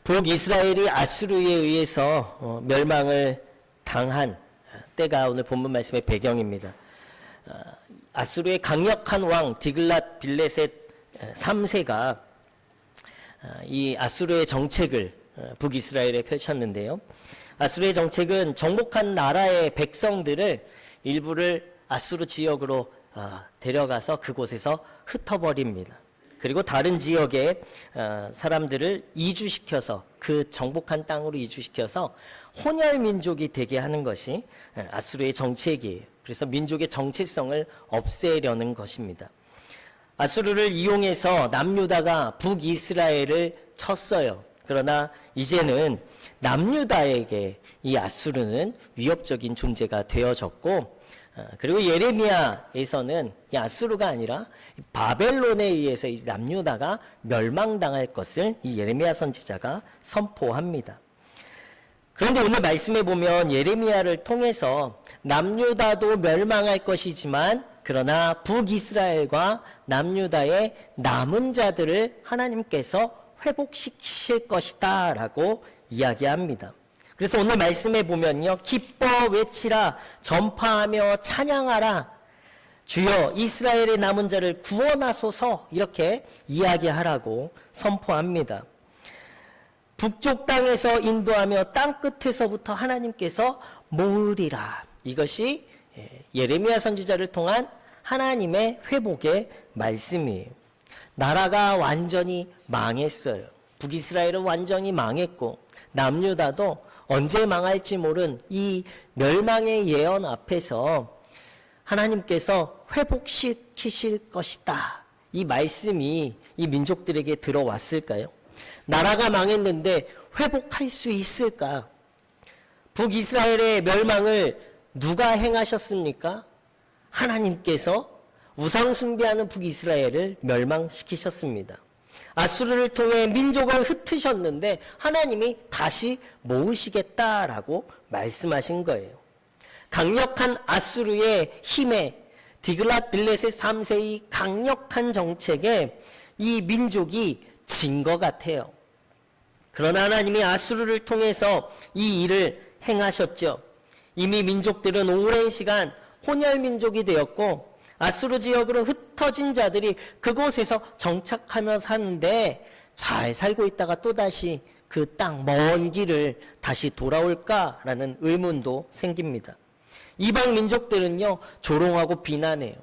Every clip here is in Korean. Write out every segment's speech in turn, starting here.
북이스라엘이 아수르에 의해서 멸망을 당한 때가 오늘 본문 말씀의 배경입니다. 아수르의 강력한 왕 디글랏 빌레셋 3세가 이 아수르의 정책을 북이스라엘에 펼쳤는데요. 아수르의 정책은 정복한 나라의 백성들을 일부를 아수르 지역으로 데려가서 그곳에서 흩어버립니다. 그리고 다른 지역의 사람들을 이주시켜서 그 정복한 땅으로 이주시켜서 혼혈 민족이 되게 하는 것이 아수르의 정책이에요. 그래서 민족의 정체성을 없애려는 것입니다. 아수르를 이용해서 남유다가 북이스라엘을 쳤어요. 그러나 이제는 남유다에게 이 아수르는 위협적인 존재가 되어졌고, 그리고 예레미야에서는 이 아수르가 아니라 바벨론에 의해서 이 남유다가 멸망당할 것을 이 예레미야 선지자가 선포합니다. 그런데 오늘 말씀에 보면 예레미야를 통해서 남유다도 멸망할 것이지만 그러나 북이스라엘과 남유다의 남은 자들을 하나님께서 회복시키실 것이다 라고 이야기합니다. 그래서 오늘 말씀에 보면요, 기뻐 외치라, 전파하며 찬양하라, 주여 이스라엘의 남은 자를 구원하소서, 이렇게 이야기하라고 선포합니다. 북쪽 땅에서 인도하며 땅 끝에서부터 하나님께서 모으리라. 이것이 예레미야 선지자를 통한 하나님의 회복의 말씀이에요. 나라가 완전히 망했어요. 북이스라엘은 완전히 망했고 남유다도 언제 망할지 모른 이 멸망의 예언 앞에서 하나님께서 회복시키실 것이다. 이 말씀이 이 민족들에게 들어왔을까요? 나라가 망했는데 회복할 수 있을까? 북이스라엘의 멸망을 누가 행하셨습니까? 하나님께서 우상 숭배하는 북이스라엘을 멸망시키셨습니다. 아수르를 통해 민족을 흩으셨는데 하나님이 다시 모으시겠다라고 말씀하신 거예요. 강력한 아수르의 힘에 디글랏 빌레셋 3세의 강력한 정책에 이 민족이 진 것 같아요. 그러나 하나님이 아수르를 통해서 이 일을 행하셨죠. 이미 민족들은 오랜 시간 혼혈 민족이 되었고 아수르 지역으로 흩어진 자들이 그곳에서 정착하며 사는데 잘 살고 있다가 또다시 그 땅 먼 길을 다시 돌아올까라는 의문도 생깁니다. 이방 민족들은요, 조롱하고 비난해요.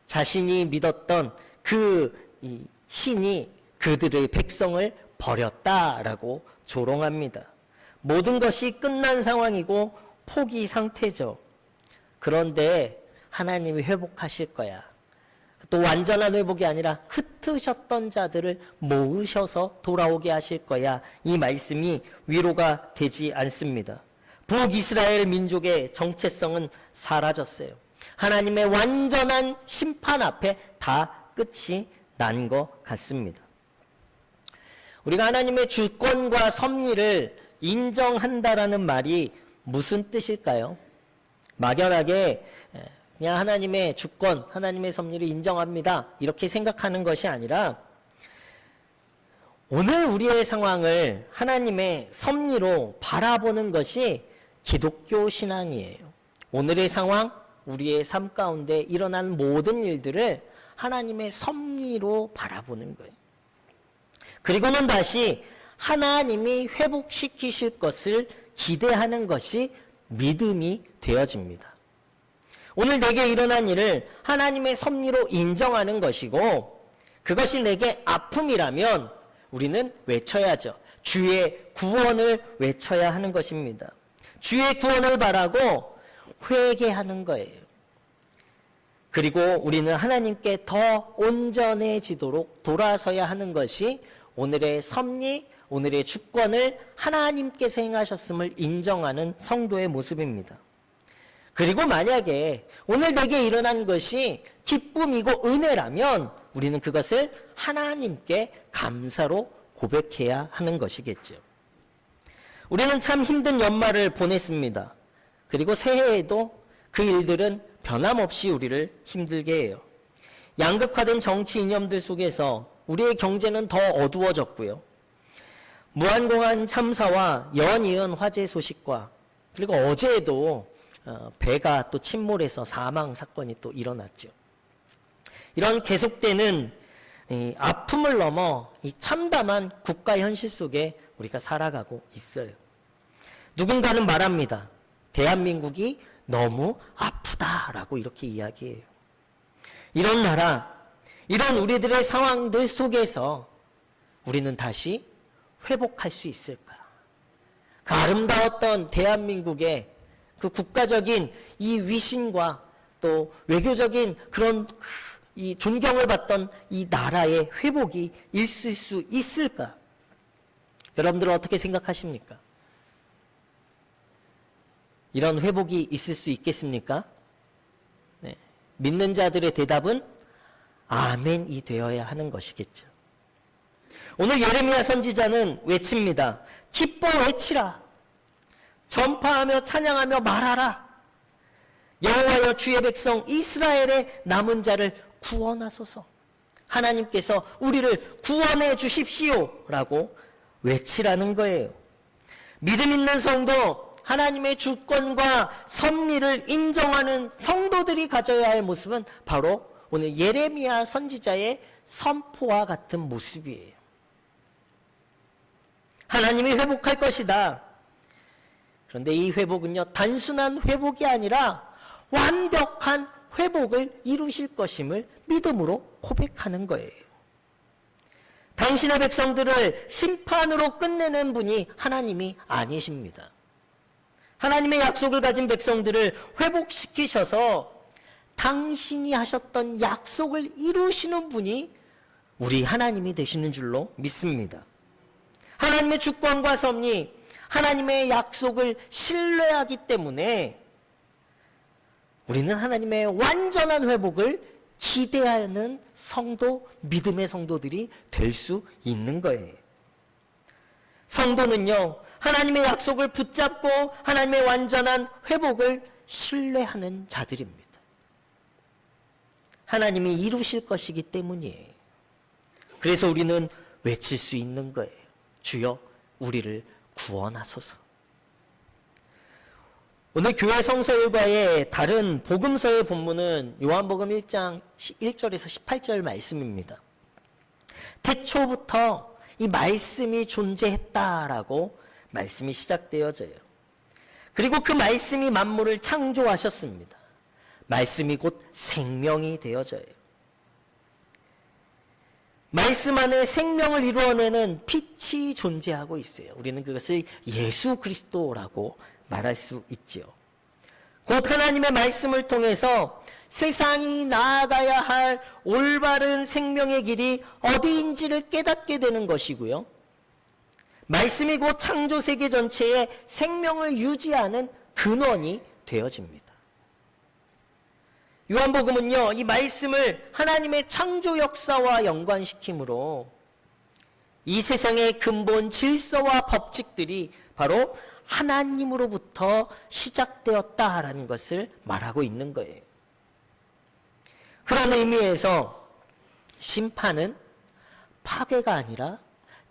자신이 믿었던 그 신이 그들의 백성을 버렸다라고 조롱합니다. 모든 것이 끝난 상황이고 포기 상태죠. 그런데 하나님이 회복하실 거야. 또 완전한 회복이 아니라 흩으셨던 자들을 모으셔서 돌아오게 하실 거야. 이 말씀이 위로가 되지 않습니다. 북이스라엘 민족의 정체성은 사라졌어요. 하나님의 완전한 심판 앞에 다 끝이 난 것 같습니다. 우리가 하나님의 주권과 섭리를 인정한다라는 말이 무슨 뜻일까요? 막연하게 그냥 하나님의 주권, 하나님의 섭리를 인정합니다, 이렇게 생각하는 것이 아니라 오늘 우리의 상황을 하나님의 섭리로 바라보는 것이 기독교 신앙이에요. 오늘의 상황, 우리의 삶 가운데 일어나는 모든 일들을 하나님의 섭리로 바라보는 거예요. 그리고는 다시 하나님이 회복시키실 것을 기대하는 것이 믿음이 되어집니다. 오늘 내게 일어난 일을 하나님의 섭리로 인정하는 것이고 그것이 내게 아픔이라면 우리는 외쳐야죠. 주의 구원을 외쳐야 하는 것입니다. 주의 구원을 바라고 회개하는 거예요. 그리고 우리는 하나님께 더 온전해지도록 돌아서야 하는 것이 오늘의 섭리, 오늘의 주권을 하나님께서 행하셨음을 인정하는 성도의 모습입니다. 그리고 만약에 오늘 내게 일어난 것이 기쁨이고 은혜라면 우리는 그것을 하나님께 감사로 고백해야 하는 것이겠죠. 우리는 참 힘든 연말을 보냈습니다. 그리고 새해에도 그 일들은 변함없이 우리를 힘들게 해요. 양극화된 정치 이념들 속에서 우리의 경제는 더 어두워졌고요. 무한공항 참사와 연이은 화재 소식과 그리고 어제도 배가 또 침몰해서 사망 사건이 또 일어났죠. 이런 계속되는 이 아픔을 넘어 이 참담한 국가 현실 속에 우리가 살아가고 있어요. 누군가는 말합니다. 대한민국이 너무 아프다라고 이렇게 이야기해요. 이런 나라, 이런 우리들의 상황들 속에서 우리는 다시 회복할 수 있을까? 그 아름다웠던 대한민국의 그 국가적인 이 위신과 또 외교적인 그런 이 존경을 받던 이 나라의 회복이 있을 수 있을까? 여러분들은 어떻게 생각하십니까? 이런 회복이 있을 수 있겠습니까? 네. 믿는 자들의 대답은 아멘이 되어야 하는 것이겠죠. 오늘 예레미야 선지자는 외칩니다. 기뻐 외치라. 전파하며 찬양하며 말하라. 여호와여 주의 백성 이스라엘의 남은 자를 구원하소서. 하나님께서 우리를 구원해 주십시오 라고 외치라는 거예요. 믿음 있는 성도, 하나님의 주권과 섭리를 인정하는 성도들이 가져야 할 모습은 바로 오늘 예레미야 선지자의 선포와 같은 모습이에요. 하나님이 회복할 것이다. 그런데 이 회복은요, 단순한 회복이 아니라 완벽한 회복을 이루실 것임을 믿음으로 고백하는 거예요. 당신의 백성들을 심판으로 끝내는 분이 하나님이 아니십니다. 하나님의 약속을 가진 백성들을 회복시키셔서 당신이 하셨던 약속을 이루시는 분이 우리 하나님이 되시는 줄로 믿습니다. 하나님의 주권과 섭리, 하나님의 약속을 신뢰하기 때문에 우리는 하나님의 완전한 회복을 기대하는 성도, 믿음의 성도들이 될 수 있는 거예요. 성도는요, 하나님의 약속을 붙잡고 하나님의 완전한 회복을 신뢰하는 자들입니다. 하나님이 이루실 것이기 때문이에요. 그래서 우리는 외칠 수 있는 거예요. 주여 우리를 구원하소서. 오늘 교회 성서일과의 다른 복음서의 본문은 요한복음 1장 1절에서 18절 말씀입니다. 태초부터 이 말씀이 존재했다라고 말씀이 시작되어져요. 그리고 그 말씀이 만물을 창조하셨습니다. 말씀이 곧 생명이 되어져요. 말씀 안에 생명을 이루어내는 빛이 존재하고 있어요. 우리는 그것을 예수 그리스도라고 말할 수 있지요. 곧 하나님의 말씀을 통해서 세상이 나아가야 할 올바른 생명의 길이 어디인지를 깨닫게 되는 것이고요. 말씀이 곧 창조 세계 전체에 생명을 유지하는 근원이 되어집니다. 요한복음은요, 이 말씀을 하나님의 창조 역사와 연관시키므로 이 세상의 근본 질서와 법칙들이 바로 하나님으로부터 시작되었다라는 것을 말하고 있는 거예요. 그런 의미에서 심판은 파괴가 아니라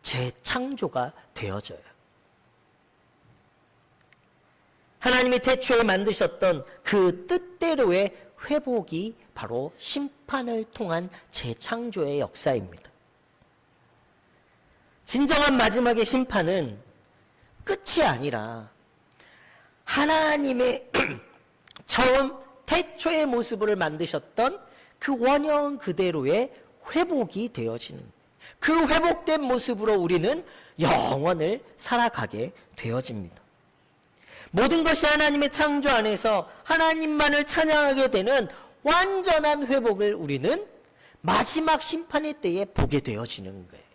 재창조가 되어져요. 하나님이 태초에 만드셨던 그 뜻대로의 회복이 바로 심판을 통한 재창조의 역사입니다. 진정한 마지막의 심판은 끝이 아니라 하나님의 처음 태초의 모습을 만드셨던 그 원형 그대로의 회복이 되어지는, 그 회복된 모습으로 우리는 영원을 살아가게 되어집니다. 모든 것이 하나님의 창조 안에서 하나님만을 찬양하게 되는 완전한 회복을 우리는 마지막 심판의 때에 보게 되어지는 거예요.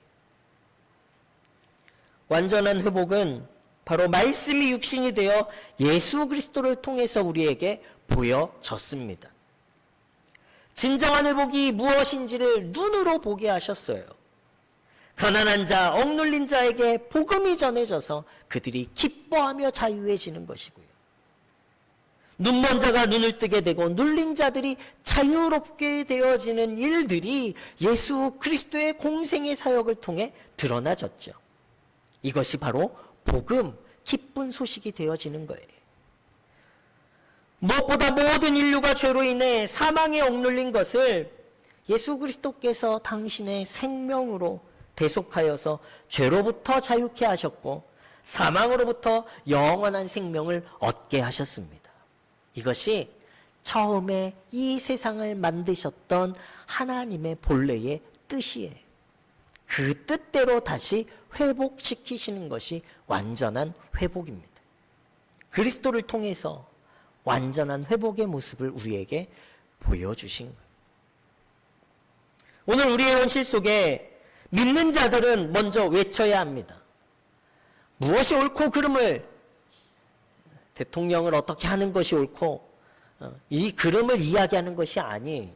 완전한 회복은 바로 말씀이 육신이 되어 예수 그리스도를 통해서 우리에게 보여졌습니다. 진정한 회복이 무엇인지를 눈으로 보게 하셨어요. 가난한 자, 억눌린 자에게 복음이 전해져서 그들이 기뻐하며 자유해지는 것이고요. 눈먼 자가 눈을 뜨게 되고 눌린 자들이 자유롭게 되어지는 일들이 예수 그리스도의 공생의 사역을 통해 드러나졌죠. 이것이 바로 복음, 기쁜 소식이 되어지는 거예요. 무엇보다 모든 인류가 죄로 인해 사망에 억눌린 것을 예수 그리스도께서 당신의 생명으로 대속하여서 죄로부터 자유케 하셨고 사망으로부터 영원한 생명을 얻게 하셨습니다. 이것이 처음에 이 세상을 만드셨던 하나님의 본래의 뜻이에요. 그 뜻대로 다시 회복시키시는 것이 완전한 회복입니다. 그리스도를 통해서 완전한 회복의 모습을 우리에게 보여주신 거예요. 오늘 우리의 현실 속에 믿는 자들은 먼저 외쳐야 합니다. 무엇이 옳고 그름을, 대통령을 어떻게 하는 것이 옳고 이 그름을 이야기하는 것이 아니에요.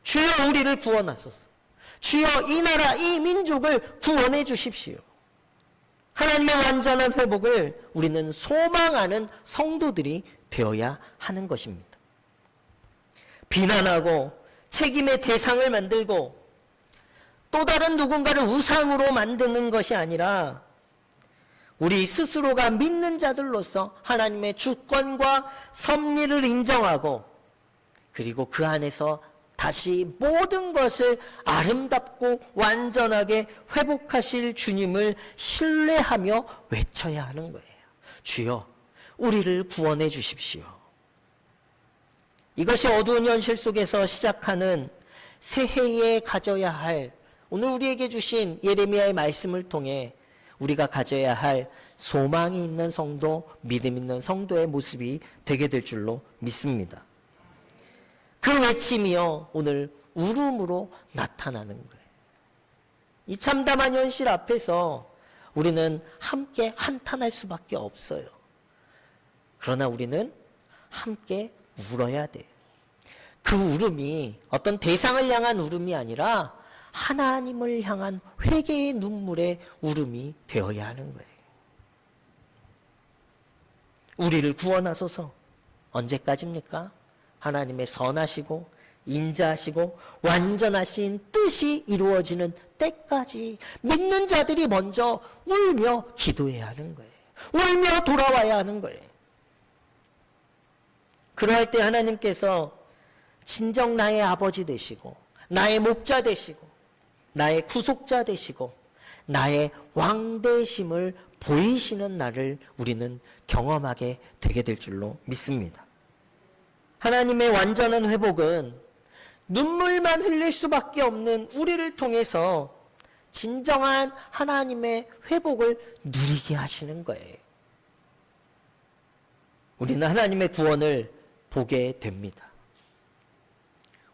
주여 우리를 구원하소서. 주여 이 나라 이 민족을 구원해 주십시오. 하나님의 완전한 회복을 우리는 소망하는 성도들이 되어야 하는 것입니다. 비난하고 책임의 대상을 만들고 또 다른 누군가를 우상으로 만드는 것이 아니라 우리 스스로가 믿는 자들로서 하나님의 주권과 섭리를 인정하고 그리고 그 안에서 다시 모든 것을 아름답고 완전하게 회복하실 주님을 신뢰하며 외쳐야 하는 거예요. 주여, 우리를 구원해 주십시오. 이것이 어두운 현실 속에서 시작하는 새해에 가져야 할, 오늘 우리에게 주신 예레미야의 말씀을 통해 우리가 가져야 할 소망이 있는 성도, 믿음 있는 성도의 모습이 되게 될 줄로 믿습니다. 그 외침이요, 오늘 울음으로 나타나는 거예요. 이 참담한 현실 앞에서 우리는 함께 한탄할 수밖에 없어요. 그러나 우리는 함께 울어야 돼요. 그 울음이 어떤 대상을 향한 울음이 아니라 하나님을 향한 회개의 눈물의 울음이 되어야 하는 거예요. 우리를 구원하소서. 언제까지입니까? 하나님의 선하시고 인자하시고 완전하신 뜻이 이루어지는 때까지 믿는 자들이 먼저 울며 기도해야 하는 거예요. 울며 돌아와야 하는 거예요. 그러할 때 하나님께서 진정 나의 아버지 되시고 나의 목자 되시고 나의 구속자 되시고 나의 왕 되심을 보이시는 날을 우리는 경험하게 되게 될 줄로 믿습니다. 하나님의 완전한 회복은 눈물만 흘릴 수밖에 없는 우리를 통해서 진정한 하나님의 회복을 누리게 하시는 거예요. 우리는 하나님의 구원을 보게 됩니다.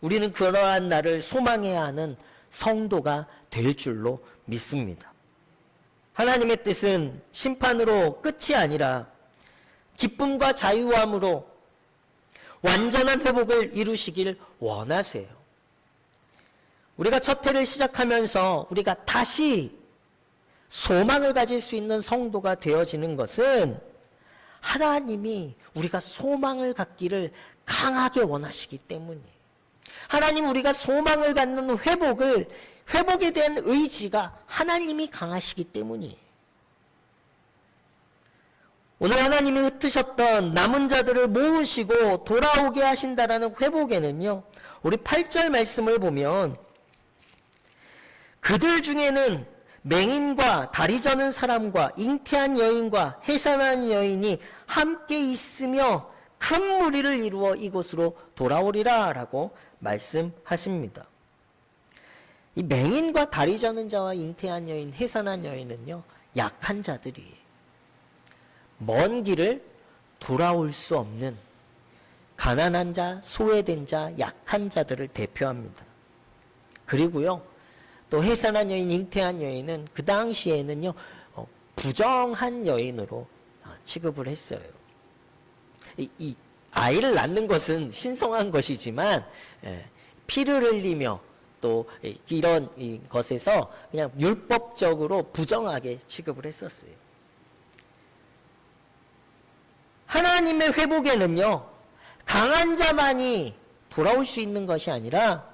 우리는 그러한 날을 소망해야 하는 성도가 될 줄로 믿습니다. 하나님의 뜻은 심판으로 끝이 아니라 기쁨과 자유함으로 완전한 회복을 이루시길 원하세요. 우리가 첫 해를 시작하면서 우리가 다시 소망을 가질 수 있는 성도가 되어지는 것은 하나님이 우리가 소망을 갖기를 강하게 원하시기 때문이에요. 하나님 우리가 소망을 갖는 회복에 대한 의지가 하나님이 강하시기 때문이에요. 오늘 하나님이 흩으셨던 남은 자들을 모으시고 돌아오게 하신다라는 회복에는요, 우리 8절 말씀을 보면 그들 중에는 맹인과 다리 저는 사람과 잉태한 여인과 해산한 여인이 함께 있으며 큰 무리를 이루어 이곳으로 돌아오리라 라고 말씀하십니다. 이 맹인과 다리 저는 자와 잉태한 여인, 해산한 여인은요, 약한 자들이에요. 먼 길을 돌아올 수 없는 가난한 자, 소외된 자, 약한 자들을 대표합니다. 그리고요, 또 해산한 여인, 잉태한 여인은 그 당시에는요, 부정한 여인으로 취급을 했어요. 이 아이를 낳는 것은 신성한 것이지만 피를 흘리며 또 이런 것에서 그냥 율법적으로 부정하게 취급을 했었어요. 하나님의 회복에는요, 강한 자만이 돌아올 수 있는 것이 아니라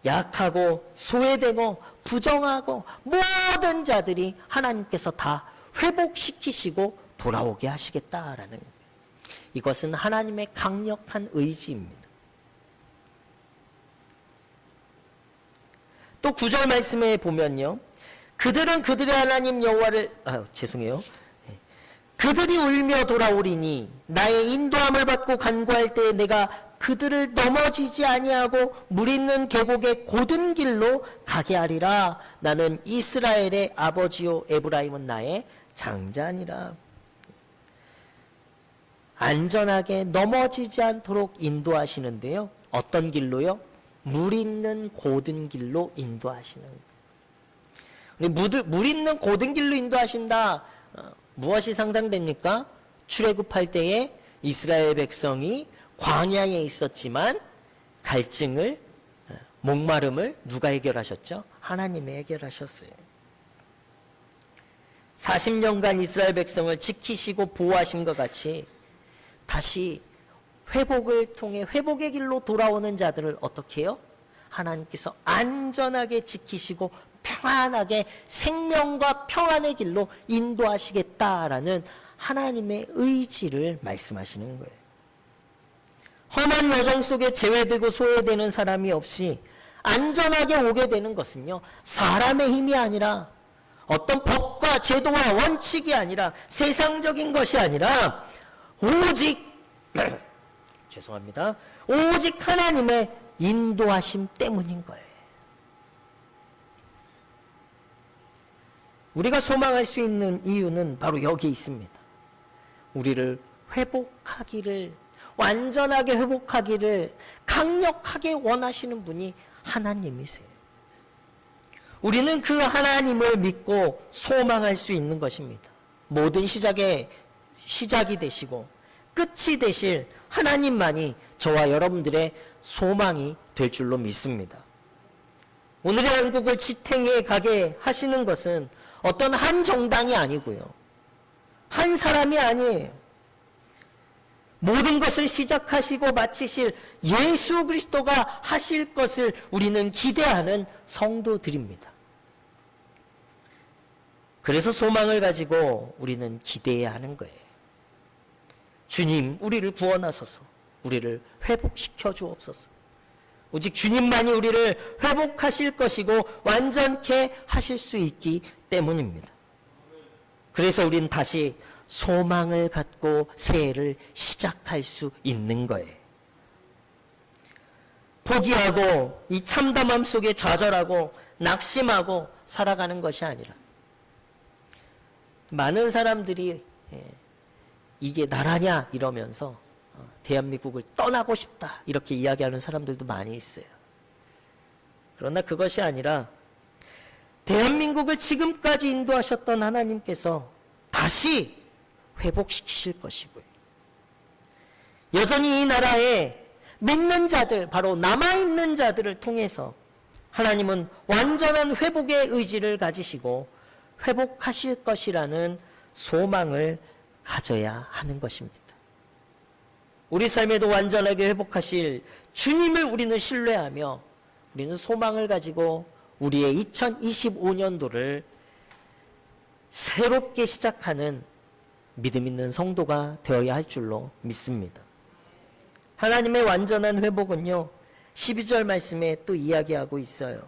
약하고 소외되고 부정하고 모든 자들이 하나님께서 다 회복시키시고 돌아오게 하시겠다라는, 이것은 하나님의 강력한 의지입니다. 또 9절 말씀에 보면요, 그들은 그들의 하나님 여호와를 그들이 울며 돌아오리니 나의 인도함을 받고 간구할 때에 내가 그들을 넘어지지 아니하고 물 있는 계곡의 곧은 길로 가게 하리라. 나는 이스라엘의 아버지요 에브라임은 나의 장자니라. 안전하게 넘어지지 않도록 인도하시는데요, 어떤 길로요? 물 있는 곧은 길로 인도하시는 거예요. 물 있는 곧은 길로 인도하신다. 무엇이 상상됩니까? 출애굽할 때에 이스라엘 백성이 광야에 있었지만 갈증을, 목마름을 누가 해결하셨죠? 하나님이 해결하셨어요. 40년간 이스라엘 백성을 지키시고 보호하신 것 같이 다시 회복을 통해 회복의 길로 돌아오는 자들을 어떻게 해요? 하나님께서 안전하게 지키시고 평안하게 생명과 평안의 길로 인도하시겠다라는 하나님의 의지를 말씀하시는 거예요. 험한 여정 속에 제외되고 소외되는 사람이 없이 안전하게 오게 되는 것은요, 사람의 힘이 아니라, 어떤 법과 제도와 원칙이 아니라, 세상적인 것이 아니라 오직 죄송합니다. 오직 하나님의 인도하심 때문인 거예요. 우리가 소망할 수 있는 이유는 바로 여기 있습니다. 우리를 회복하기를, 완전하게 회복하기를 강력하게 원하시는 분이 하나님이세요. 우리는 그 하나님을 믿고 소망할 수 있는 것입니다. 모든 시작이 되시고 끝이 되실 하나님만이 저와 여러분들의 소망이 될 줄로 믿습니다. 오늘의 한국을 지탱해 가게 하시는 것은 어떤 한 정당이 아니고요, 한 사람이 아니에요. 모든 것을 시작하시고 마치실 예수 그리스도가 하실 것을 우리는 기대하는 성도들입니다. 그래서 소망을 가지고 우리는 기대해야 하는 거예요. 주님, 우리를 구원하소서. 우리를 회복시켜 주옵소서. 오직 주님만이 우리를 회복하실 것이고 완전케 하실 수 있기 때문입니다. 그래서 우리는 다시 소망을 갖고 새해를 시작할 수 있는 거예요. 포기하고 이 참담함 속에 좌절하고 낙심하고 살아가는 것이 아니라, 많은 사람들이 이게 나라냐 이러면서 대한민국을 떠나고 싶다 이렇게 이야기하는 사람들도 많이 있어요. 그러나 그것이 아니라 대한민국을 지금까지 인도하셨던 하나님께서 다시 회복시키실 것이고요, 여전히 이 나라에 믿는 자들, 바로 남아있는 자들을 통해서 하나님은 완전한 회복의 의지를 가지시고 회복하실 것이라는 소망을 가져야 하는 것입니다. 우리 삶에도 완전하게 회복하실 주님을 우리는 신뢰하며 우리는 소망을 가지고 우리의 2025년도를 새롭게 시작하는 믿음 있는 성도가 되어야 할 줄로 믿습니다. 하나님의 완전한 회복은요, 12절 말씀에 또 이야기하고 있어요.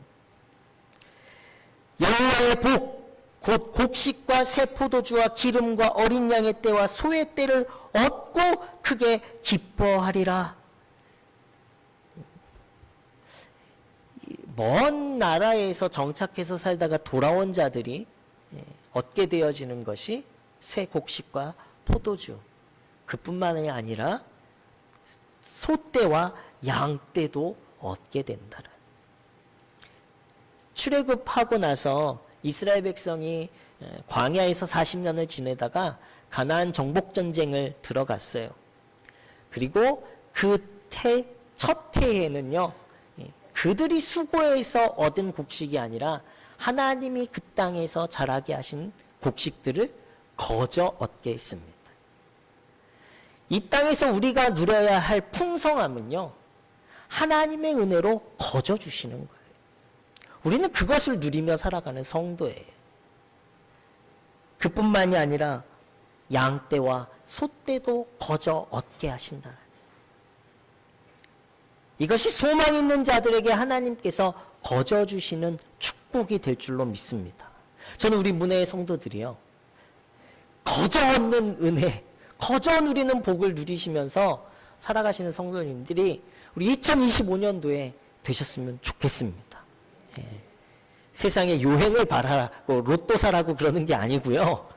여호와의 복, 곧 곡식과 새 포도주와 기름과 어린 양의 때와 소의 때를 얻고 크게 기뻐하리라. 먼 나라에서 정착해서 살다가 돌아온 자들이 얻게 되어지는 것이 새 곡식과 포도주, 그뿐만이 아니라 소떼와 양떼도 얻게 된다는. 출애굽하고 나서 이스라엘 백성이 광야에서 40년을 지내다가 가나안 정복 전쟁을 들어갔어요. 그리고 그 첫 해에는요, 그들이 수고해서 얻은 곡식이 아니라 하나님이 그 땅에서 자라게 하신 곡식들을 거저 얻게 했습니다. 이 땅에서 우리가 누려야 할 풍성함은요, 하나님의 은혜로 거저 주시는 거예요. 우리는 그것을 누리며 살아가는 성도예요. 그뿐만이 아니라 양떼와 소떼도 거저 얻게 하신다. 이것이 소망 있는 자들에게 하나님께서 거저 주시는 축복이 될 줄로 믿습니다. 저는 우리 문혜의 성도들이요, 거저 얻는 은혜, 거저 누리는 복을 누리시면서 살아가시는 성도님들이 우리 2025년도에 되셨으면 좋겠습니다. 예. 세상에 요행을 바라고 로또 사라고 그러는 게 아니고요,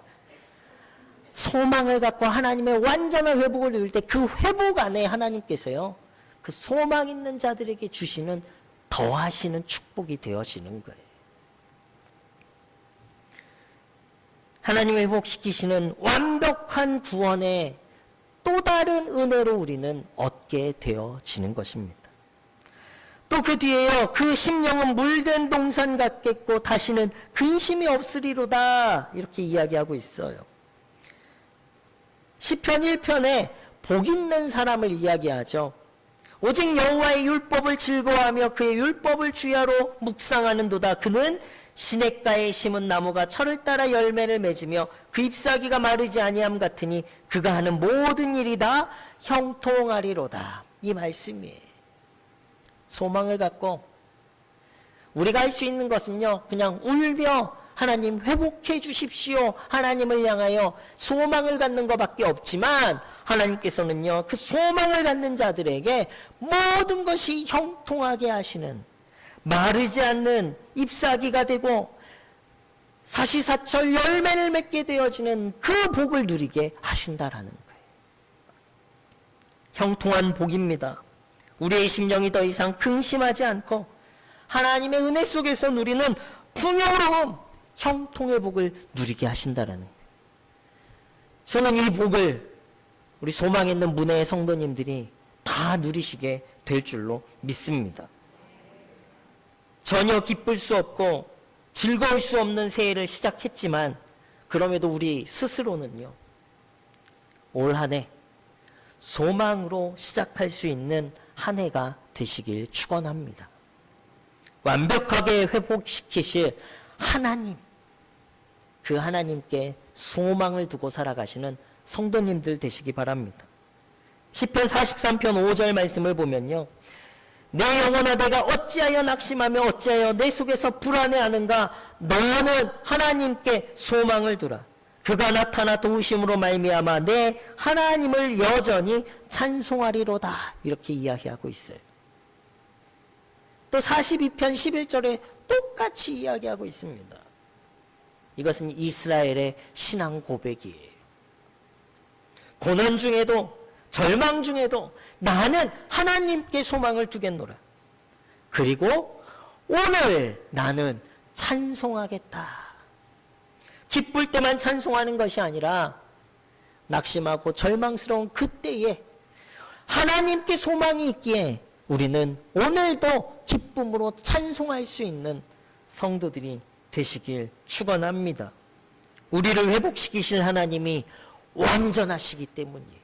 소망을 갖고 하나님의 완전한 회복을 누릴 때 그 회복 안에 하나님께서요, 그 소망 있는 자들에게 주시는 더하시는 축복이 되어지는 거예요. 하나님의 회복시키시는 완벽한 구원의 또 다른 은혜로 우리는 얻게 되어지는 것입니다. 또 그 뒤에요, 그 심령은 물된 동산 같겠고 다시는 근심이 없으리로다, 이렇게 이야기하고 있어요. 시편 1편에 복 있는 사람을 이야기하죠. 오직 여호와의 율법을 즐거워하며 그의 율법을 주야로 묵상하는도다. 그는 시냇가에 심은 나무가 철을 따라 열매를 맺으며 그 잎사귀가 마르지 아니함 같으니 그가 하는 모든 일이 다 형통하리로다. 이 말씀이에요. 소망을 갖고 우리가 할 수 있는 것은요, 그냥 울며 하나님 회복해 주십시오, 하나님을 향하여 소망을 갖는 것밖에 없지만, 하나님께서는요, 그 소망을 갖는 자들에게 모든 것이 형통하게 하시는, 마르지 않는 잎사귀가 되고 사시사철 열매를 맺게 되어지는 그 복을 누리게 하신다라는 거예요. 형통한 복입니다. 우리의 심령이 더 이상 근심하지 않고 하나님의 은혜 속에서 누리는 풍요로움, 형통의 복을 누리게 하신다라는 거예요. 저는 이 복을 우리 소망 있는 문혜의 성도님들이 다 누리시게 될 줄로 믿습니다. 전혀 기쁠 수 없고 즐거울 수 없는 새해를 시작했지만, 그럼에도 우리 스스로는요, 올 한 해 소망으로 시작할 수 있는 한 해가 되시길 축원합니다. 완벽하게 회복시키실 하나님, 그 하나님께 소망을 두고 살아가시는 성도님들 되시기 바랍니다. 시편 43편 5절 말씀을 보면요, 내 영혼아 내가 어찌하여 낙심하며 어찌하여 내 속에서 불안해하는가. 너는 하나님께 소망을 두라. 그가 나타나 도우심으로 말미암아 내 하나님을 여전히 찬송하리로다. 이렇게 이야기하고 있어요. 또 42편 11절에 똑같이 이야기하고 있습니다. 이것은 이스라엘의 신앙 고백이에요. 고난 중에도 절망 중에도 나는 하나님께 소망을 두겠노라. 그리고 오늘 나는 찬송하겠다. 기쁠 때만 찬송하는 것이 아니라 낙심하고 절망스러운 그때에 하나님께 소망이 있기에 우리는 오늘도 기쁨으로 찬송할 수 있는 성도들이 되시길 축원합니다. 우리를 회복시키실 하나님이 완전하시기 때문이에요.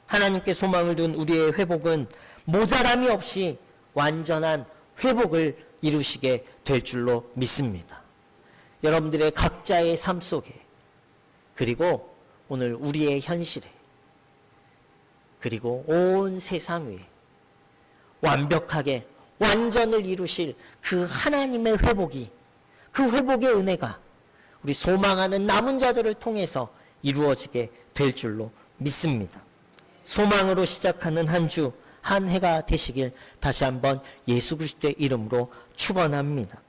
하나님께 소망을 둔 우리의 회복은 모자람이 없이 완전한 회복을 이루시게 될 줄로 믿습니다. 여러분들의 각자의 삶 속에, 그리고 오늘 우리의 현실에, 그리고 온 세상 위에 완벽하게 완전을 이루실 그 하나님의 회복이, 그 회복의 은혜가 우리 소망하는 남은 자들을 통해서 이루어지게 될 줄로 믿습니다. 소망으로 시작하는 한 주, 한 해가 되시길 다시 한번 예수 그리스도의 이름으로 축원합니다.